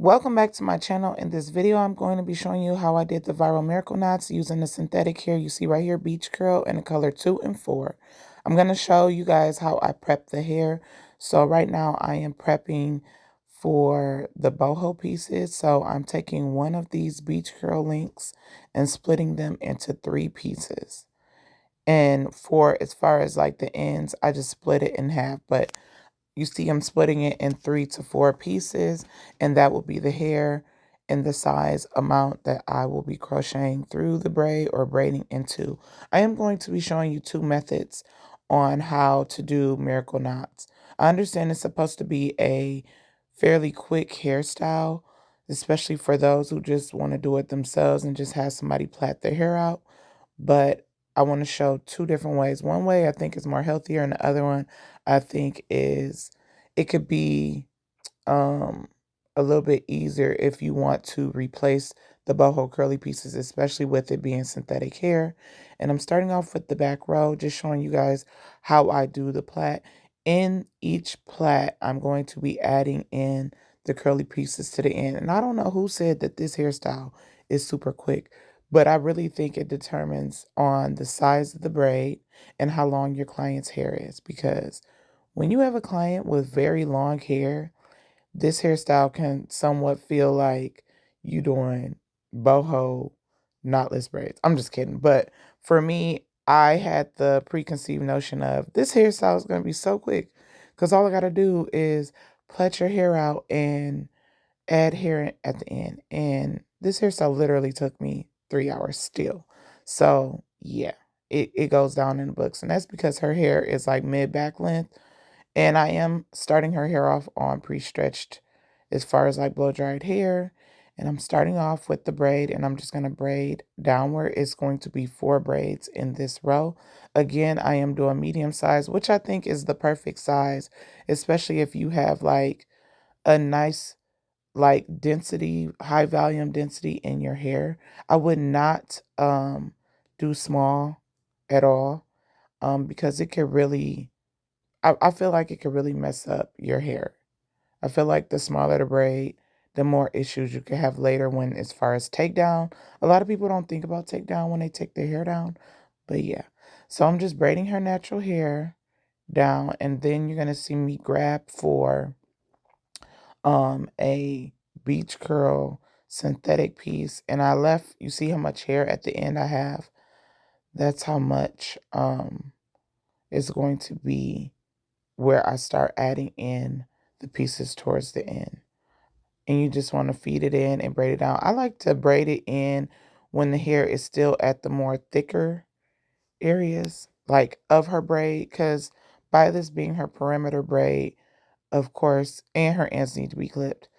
Welcome back to my channel. In this video, I'm going to be showing you how I did the viral miracle knots using the synthetic hair you see right here, beach curl, in the color 2 and 4. I'm going to show you guys how I prep the hair. So right now I am prepping for the boho pieces. So I'm taking one of these beach curl links and splitting them into 3 pieces. And for as far as like the ends, I just split it in half, but you see I'm splitting it in 3 to 4 pieces, and that will be the hair and the size amount that I will be crocheting through the braid or braiding into. I am going to be showing you 2 methods on how to do miracle knots. I understand it's supposed to be a fairly quick hairstyle, especially for those who just want to do it themselves and just have somebody plait their hair out. But I want to show 2 different ways. One way I think is more healthier, and the other one I think is it could be um, a little bit easier if you want to replace the boho curly pieces, especially with it being synthetic hair. And I'm starting off with the back row, just showing you guys how I do the plait. In each plait, I'm going to be adding in the curly pieces to the end. And I don't know who said that this hairstyle is super quick, but I really think it determines on the size of the braid and how long your client's hair is. Because when you have a client with very long hair, this hairstyle can somewhat feel like you doing boho knotless braids. I'm just kidding. But for me, I had the preconceived notion of this hairstyle is going to be so quick because all I got to do is plait your hair out and add hair at the end. And this hairstyle literally took me 3 hours still. So yeah, it goes down in the books. And that's because her hair is like mid back length. And I am starting her hair off on pre-stretched as far as like blow dried hair. And I'm starting off with the braid, and I'm just going to braid downward. It's going to be 4 braids in this row. Again, I am doing medium size, which I think is the perfect size, especially if you have like a nice like density, high volume density in your hair. I would not do small at all because it could really I feel like it could really mess up your hair. I feel like the smaller the braid, the more issues you could have later when as far as takedown. A lot of people don't think about takedown when they take their hair down. But yeah. So I'm just braiding her natural hair down, and then you're gonna see me grab for a beach curl synthetic piece. And I left, you see how much hair at the end I have? That's how much is going to be where I start adding in the pieces towards the end. And you just want to feed it in and braid it out. I like to braid it in when the hair is still at the more thicker areas, like of her braid, because by this being her perimeter braid, of course, and her ends need to be clipped,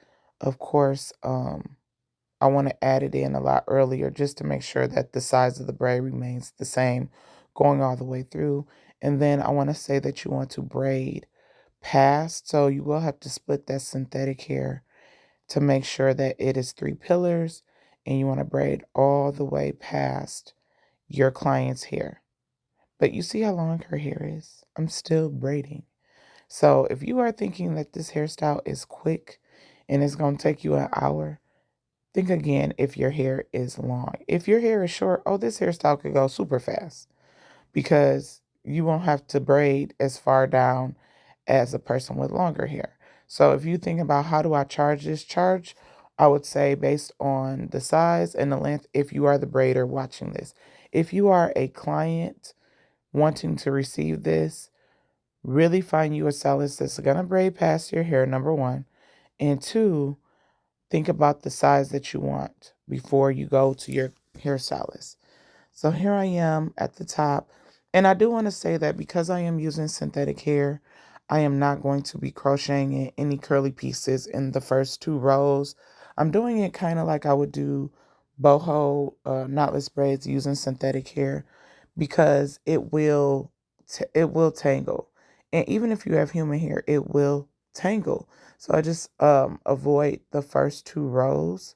of course, I want to add it in a lot earlier just to make sure that the size of the braid remains the same going all the way through. And then I want to say that you want to braid past, so you will have to split that synthetic hair to make sure that it is 3 pillars, and you want to braid all the way past your client's hair. But you see how long her hair is? I'm still braiding. So if you are thinking that this hairstyle is quick and it's going to take you an hour, think again if your hair is long. If your hair is short, oh, this hairstyle could go super fast because you won't have to braid as far down as a person with longer hair. So if you think about how do I charge this charge, I would say based on the size and the length if you are the braider watching this. If you are a client wanting to receive this, really find you a stylist that's going to braid past your hair, number one. And two, think about the size that you want before you go to your hairstylist. So here I am at the top. And I do want to say that because I am using synthetic hair, I am not going to be crocheting in any curly pieces in the first 2 rows. I'm doing it kind of like I would do boho knotless braids using synthetic hair because it will tangle. And even if you have human hair, it will tangle. So I just avoid the first 2 rows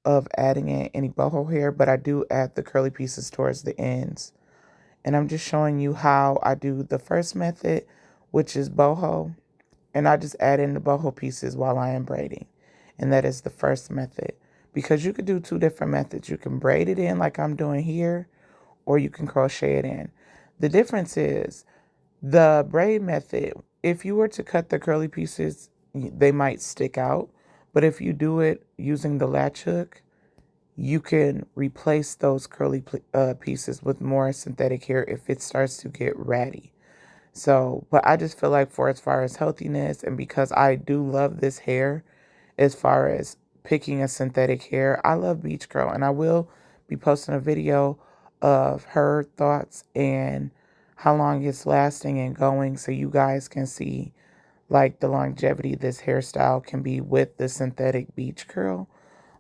of adding in any boho hair, but I do add the curly pieces towards the ends. And I'm just showing you how I do the first method, which is boho, and I just add in the boho pieces while I am braiding. and that is the first method. Because you could do two different methods. You can braid it in like I'm doing here, or you can crochet it in. The difference is the braid method, if you were to cut the curly pieces, they might stick out. But if you do it using the latch hook, you can replace those curly pieces with more synthetic hair if it starts to get ratty. So, but I just feel like for as far as healthiness, and because I do love this hair, as far as picking a synthetic hair, I love Beach Girl, and I will be posting a video of her thoughts and how long it's lasting and going, so you guys can see like the longevity this hairstyle can be with the synthetic beach curl.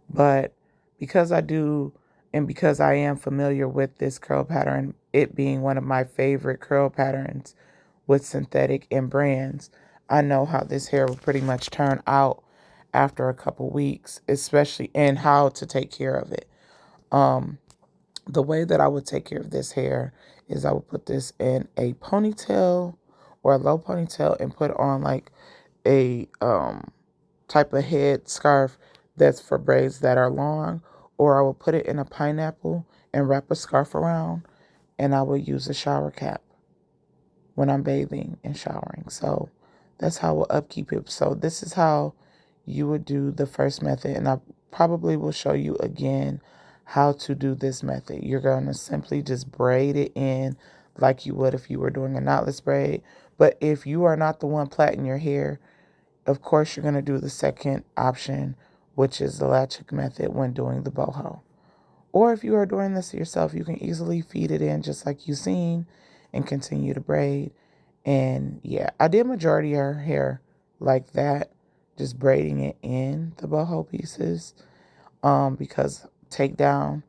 But because I do, and because I am familiar with this curl pattern, it being one of my favorite curl patterns with synthetic and brands, I know how this hair will pretty much turn out after a couple weeks, especially, and how to take care of it. Um, the way that I would take care of this hair is I would put this in a ponytail or a low ponytail and put on like a type of head scarf that's for braids that are long, or I will put it in a pineapple and wrap a scarf around, and I will use a shower cap when I'm bathing and showering. So that's how we'll upkeep it. So this is how you would do the first method, and I probably will show you again how to do this method. You're going to simply just braid it in like you would if you were doing a knotless braid. But if you are not the one plaiting your hair, of course you're going to do the second option, which is the latch hook method when doing the boho. Or if you are doing this yourself, you can easily feed it in just like you've seen and continue to braid. And yeah, I did majority of her hair like that, just braiding it in the boho pieces because takedown.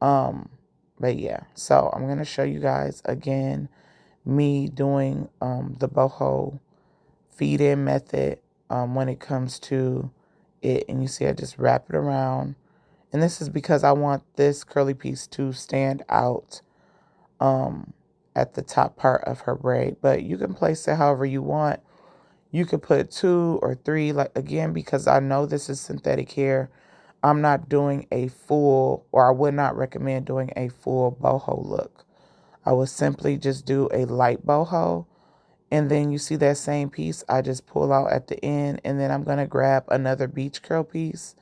But yeah, so I'm going to show you guys again me doing the boho feed in method when it comes to it. And you see I just wrap it around. And this is because I want this curly piece to stand out at the top part of her braid. But you can place it however you want. You could put 2 or 3, like again, because I know this is synthetic hair. I'm not doing a full, or I would not recommend doing a full boho look. I would simply just do a light boho. And then you see that same piece I just pull out at the end. And then I'm going to grab another beach curl piece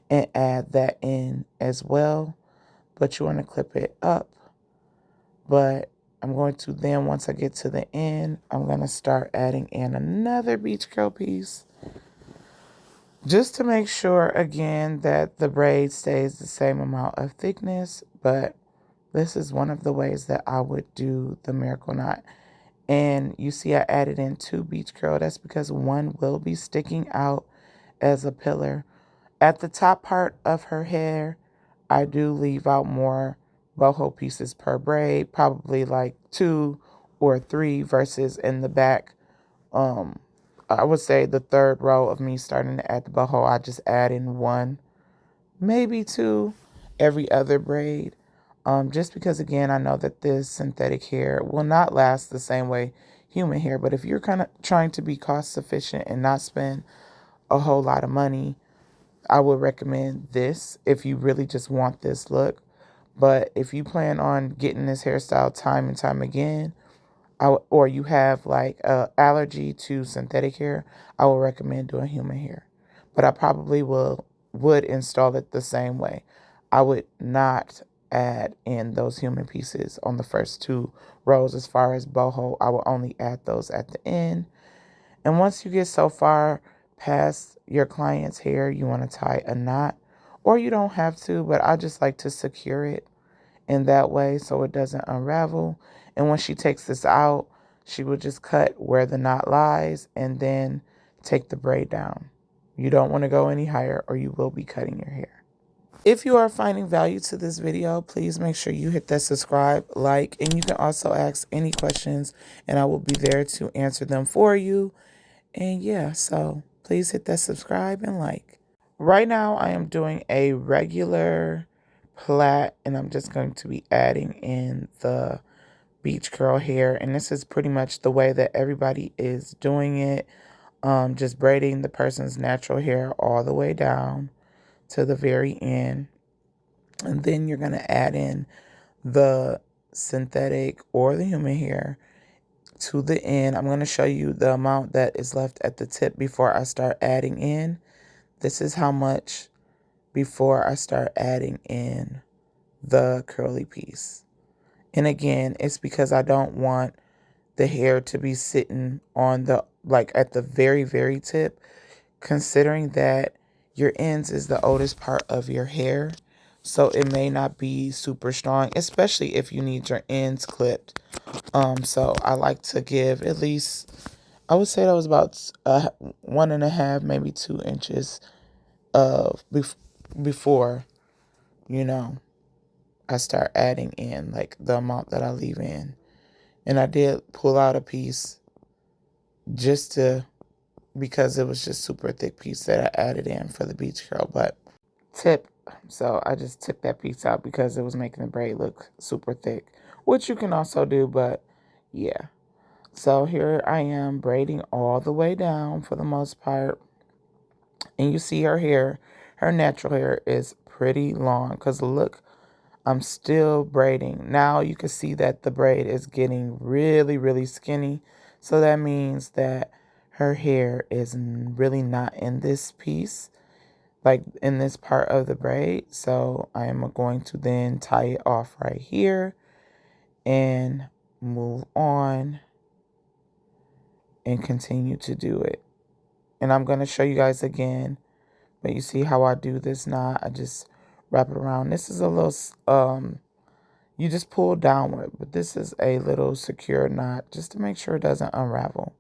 and add that in as well. But you want to clip it up. But I'm going to then, once I get to the end, I'm going to start adding in another beach curl piece. Just to make sure, again, that the braid stays the same amount of thickness. But this is one of the ways that I would do the miracle knot. And you see I added in 2 beach curl. That's because one will be sticking out as a pillar. At the top part of her hair, I do leave out more boho pieces per braid, probably like 2 or 3 versus in the back. I would say the third row of me starting to add the boho, I just add in 1, maybe 2 every other braid. Just because, again, I know that this synthetic hair will not last the same way human hair. But if you're kind of trying to be cost efficient and not spend a whole lot of money, I would recommend this if you really just want this look. But if you plan on getting this hairstyle time and time again, or you have like an allergy to synthetic hair, I would recommend doing human hair. But I probably would install it the same way. I would not add in those human pieces on the first 2 rows. As far as boho, I will only add those at the end. And once you get so far past your client's hair, you want to tie a knot, or you don't have to, but I just like to secure it in that way so it doesn't unravel. And when she takes this out, she will just cut where the knot lies and then take the braid down. You don't want to go any higher or you will be cutting your hair. If you are finding value to this video, please make sure you hit that subscribe, like, and you can also ask any questions and I will be there to answer them for you. And yeah, so please hit that subscribe and like. Right now I am doing a regular plait and I'm just going to be adding in the beach curl hair. And this is pretty much the way that everybody is doing it. just braiding the person's natural hair all the way down to the very end. And then you're going to add in the synthetic or the human hair to the end. I'm going to show you the amount that is left at the tip before I start adding in. This is how much before I start adding in the curly piece. And again, it's because I don't want the hair to be sitting on the, like at the very, very tip, considering that your ends is the oldest part of your hair. So it may not be super strong, especially if you need your ends clipped. So I like to give at least, I would say that was about 1.5, maybe 2 inches of before, you know, I start adding in like the amount that I leave in. And I did pull out a piece just to, because it was just super thick piece that I added in for the beach curl, but tip. So I just took that piece out because it was making the braid look super thick, which you can also do, but yeah. So here I am braiding all the way down for the most part. And you see her hair, her natural hair is pretty long because look, I'm still braiding. Now you can see that the braid is getting really, really skinny. So that means that her hair is really not in this piece, like in this part of the braid. So I am going to then tie it off right here and move on and continue to do it. And I'm going to show you guys again, but you see how I do this knot? I just wrap it around. This is a little, you just pull downward, but this is a little secure knot just to make sure it doesn't unravel.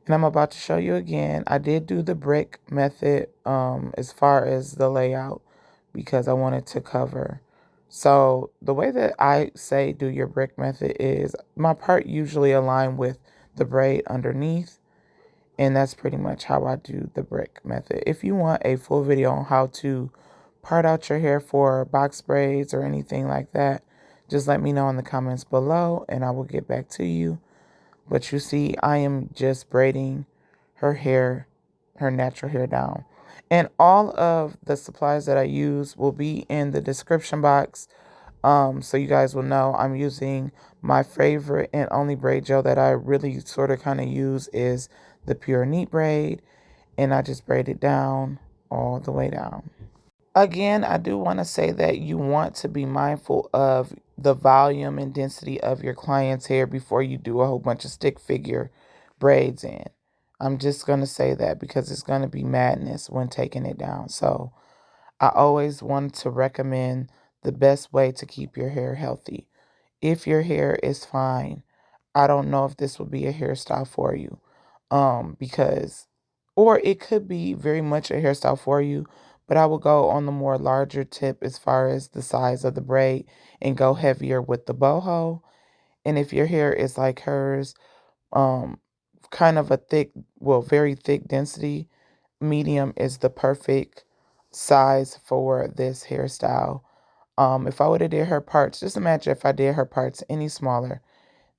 And I'm about to show you again. I did do the brick method as far as the layout because I wanted to cover. So the way that I say do your brick method is my part usually align with the braid underneath. And that's pretty much how I do the brick method. If you want a full video on how to part out your hair for box braids or anything like that, just let me know in the comments below and I will get back to you. But you see, I am just braiding her hair, her natural hair down. And all of the supplies that I use will be in the description box. So you guys will know I'm using my favorite and only braid gel that I really sort of kind of use is the Pure Neat braid. And I just braid it down all the way down. Again, I do want to say that you want to be mindful of the volume and density of your client's hair before you do a whole bunch of stick figure braids in. I'm just going to say that because it's going to be madness when taking it down. So I always want to recommend the best way to keep your hair healthy. If your hair is fine, I don't know if this will be a hairstyle for you. Because, or it could be very much a hairstyle for you, but I will go on the more larger tip as far as the size of the braid and go heavier with the boho. And if your hair is like hers, um, kind of a thick, well, very thick density, medium is the perfect size for this hairstyle. If I would have did her parts, just imagine if I did her parts any smaller,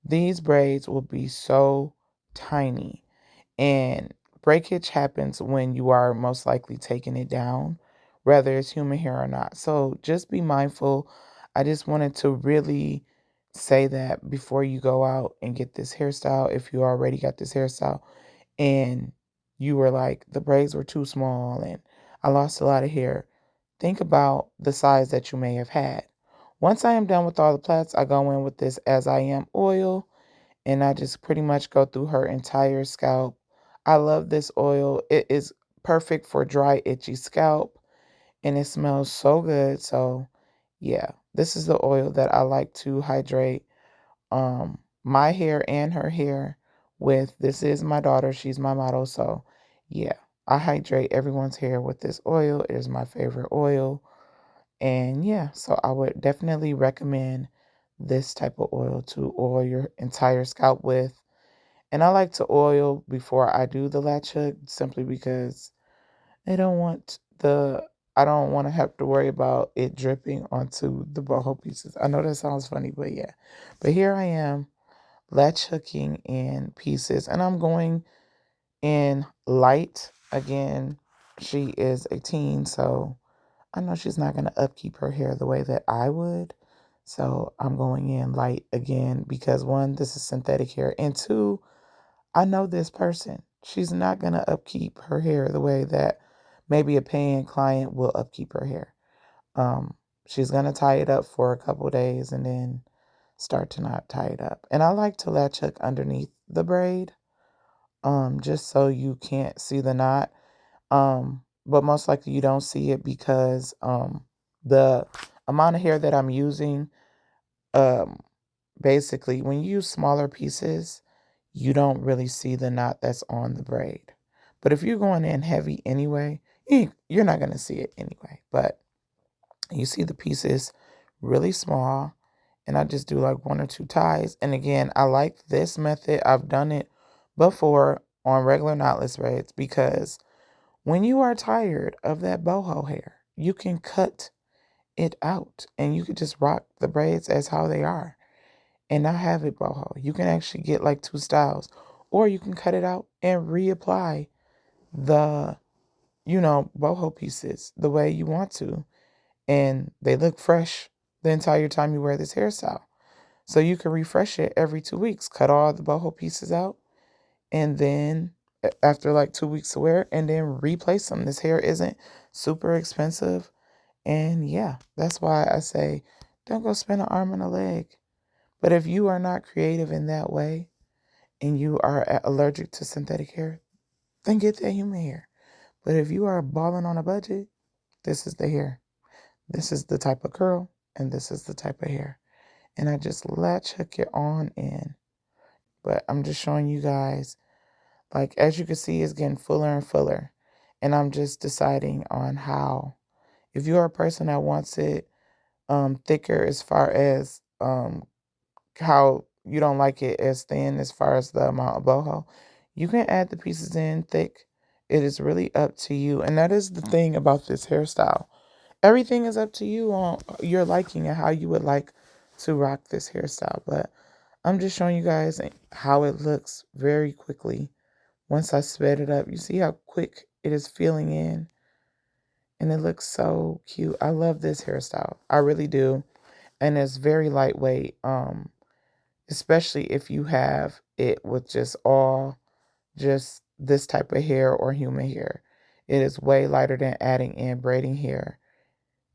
these braids will be so tiny. And breakage happens when you are most likely taking it down, whether it's human hair or not. So just be mindful. I just wanted to really say that before you go out and get this hairstyle, if you already got this hairstyle and you were like, the braids were too small and I lost a lot of hair, think about the size that you may have had. Once I am done with all the plaits, I go in with this As I Am oil and I just pretty much go through her entire scalp. I love this oil. It is perfect for dry, itchy scalp and it smells so good. So yeah, this is the oil that I like to hydrate my hair and her hair with. This is my daughter. She's my model. So yeah, I hydrate everyone's hair with this oil. It is my favorite oil. And yeah, so I would definitely recommend this type of oil to oil your entire scalp with. And I like to oil before I do the latch hook simply because I don't want I don't want to have to worry about it dripping onto the boho pieces. I know that sounds funny, but yeah. But here I am latch hooking in pieces and I'm going in light. Again, she is a teen, so I know she's not going to upkeep her hair the way that I would. So I'm going in light again because one, this is synthetic hair, and two, I know this person. She's not going to upkeep her hair the way that maybe a paying client will upkeep her hair. Um, she's going to tie it up for a couple days and then start to not tie it up. And I like to latch hook underneath the braid, just so you can't see the knot. But most likely you don't see it because the amount of hair that I'm using, um, basically when you use smaller pieces, you don't really see the knot that's on the braid. But if you're going in heavy anyway, you're not going to see it anyway. But you see the pieces really small, and I just do like one or two ties. And again, I like this method. I've done it before on regular knotless braids because when you are tired of that boho hair, you can cut it out and you can just rock the braids as how they are and not have it boho. You can actually get like two styles, or you can cut it out and reapply the, boho pieces the way you want to. And they look fresh the entire time you wear this hairstyle. So you can refresh it every 2 weeks, cut all the boho pieces out, and then after like 2 weeks to wear, and then replace them. This hair isn't super expensive. And yeah, that's why I say don't go spend an arm and a leg. But if you are not creative in that way and you are allergic to synthetic hair, then get that human hair. But if you are balling on a budget, this is the hair. This is the type of curl, and this is the type of hair. And I just latch hook it on in. But I'm just showing you guys, like, as you can see, it's getting fuller and fuller. And I'm just deciding on how, if you're a person that wants it thicker as far as how you don't like it as thin as far as the amount of boho, you can add the pieces in thick. It is really up to you. And that is the thing about this hairstyle. Everything is up to you on your liking and how you would like to rock this hairstyle. But I'm just showing you guys how it looks very quickly. Once I sped it up, you see how quick it is filling in. And it looks so cute. I love this hairstyle. I really do. And it's very lightweight. Especially if you have it with just this type of hair or human hair. It is way lighter than adding in braiding hair.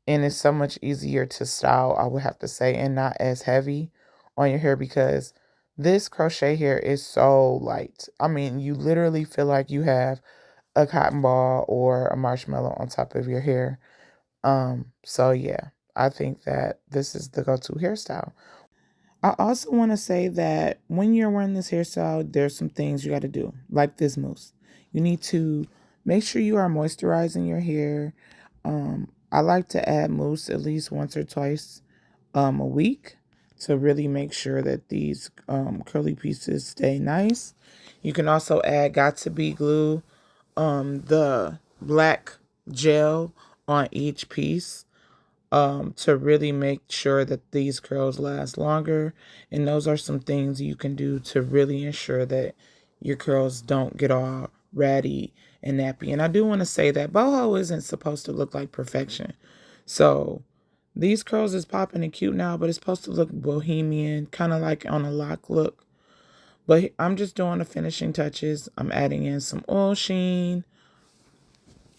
And it's so much easier to style, I would have to say, and not as heavy on your hair because this crochet hair is so light. I mean, you literally feel like you have a cotton ball or a marshmallow on top of your hair. So yeah, I think that this is the go-to hairstyle. I also want to say that when you're wearing this hairstyle, there's some things you got to do, like this mousse. You need to make sure you are moisturizing your hair. I like to add mousse at least once or twice a week to really make sure that these curly pieces stay nice. You can also add got to be glue, the black gel on each piece to really make sure that these curls last longer. And those are some things you can do to really ensure that your curls don't get all ratty and nappy. And I do want to say that boho isn't supposed to look like perfection. So these curls is popping and cute now, but it's supposed to look bohemian, kind of like on a lock look. But I'm just doing the finishing touches. I'm adding in some oil sheen.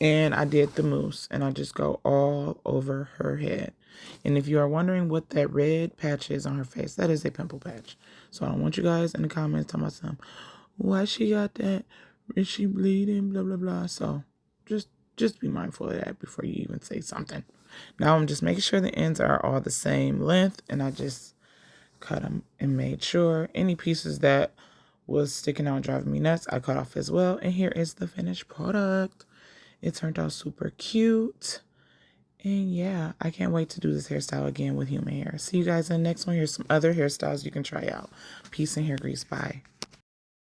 And I did the mousse, and I just go all over her head. And if you are wondering what that red patch is on her face, that is a pimple patch. So I don't want you guys in the comments telling myself, why she got that? Is she bleeding? Blah, blah, blah. So just be mindful of that before you even say something. Now I'm just making sure the ends are all the same length, and I just cut them and made sure any pieces that was sticking out driving me nuts, I cut off as well. And here is the finished product. It turned out super cute. And yeah, I can't wait to do this hairstyle again with human hair. See you guys in the next one. Here's some other hairstyles you can try out. Peace and hair grease. Bye.